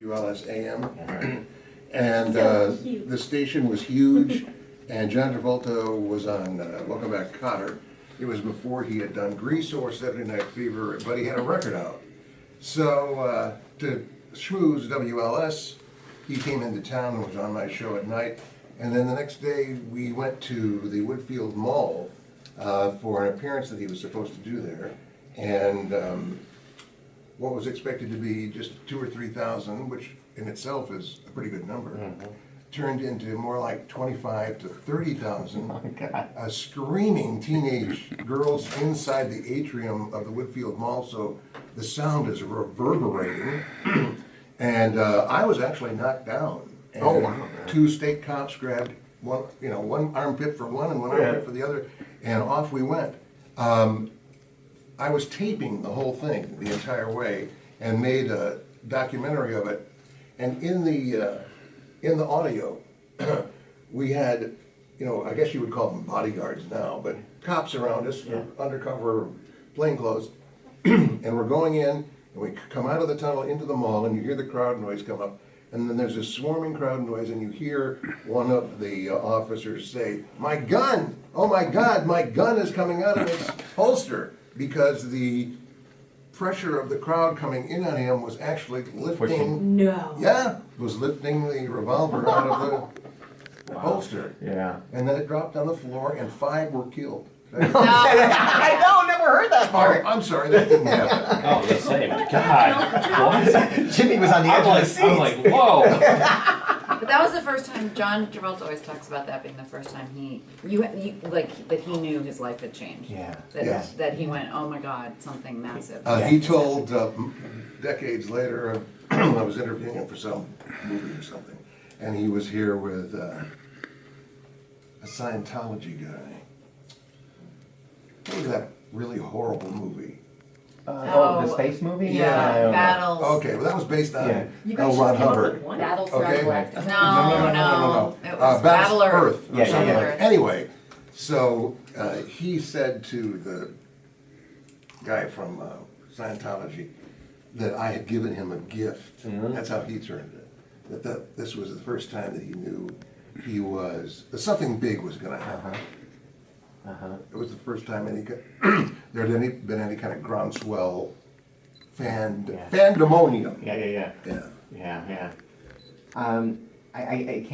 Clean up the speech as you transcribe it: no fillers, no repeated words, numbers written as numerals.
WLS AM. And the station was huge, and John Travolta was on Welcome Back, Kotter. It was before he had done Grease or Saturday Night Fever, but he had a record out. So to schmooze WLS, he came into town and was on my show at night. And then the next day we went to the Woodfield Mall for an appearance that he was supposed to do there. And what was expected to be just 2,000 or 3,000, which in itself is a pretty good number, turned into more like 25,000 to 30,000 screaming teenage girls inside the atrium of the Woodfield Mall, so the sound is reverberating. And I was actually knocked down. And two state cops grabbed one armpit for one and one armpit for the other, and off we went. I was taping the whole thing the entire way and made a documentary of it. And in the audio, we had, I guess you would call them bodyguards now, but cops around us, undercover plainclothes, and we're going in, and we come out of the tunnel into the mall, and you hear the crowd noise come up, and then there's this swarming crowd noise, and you hear one of the officers say, "My gun! Oh my God, my gun is coming out of its holster," because the pressure of the crowd coming in on him was actually lifting. No. Yeah, was lifting the revolver out of the holster. Yeah. And then it dropped on the floor, and 5 were killed. I know, never heard that part. I'm sorry, that didn't happen. Oh, the same. God. What? Jimmy was on the edge of his seat. I'm like, whoa. But that was the first time. John Travolta always talks about that being the first time that he knew his life had changed. Yeah. That he went, oh my God, something massive. He told decades later, when I was interviewing him for some movie or something, and he was here with a Scientology guy. What was that really horrible movie? The space movie? Yeah, Battles. Okay, well that was based on L. Ron Hubbard. Battles for Okay. Galactic. No. It was Battle Earth. Yeah. Earth. Anyway, so he said to the guy from Scientology that I had given him a gift. That's how he turned it. That this was the first time that he knew that something big was going to happen. It was the first time there had been any kind of groundswell fandemonium. Yeah. I can't.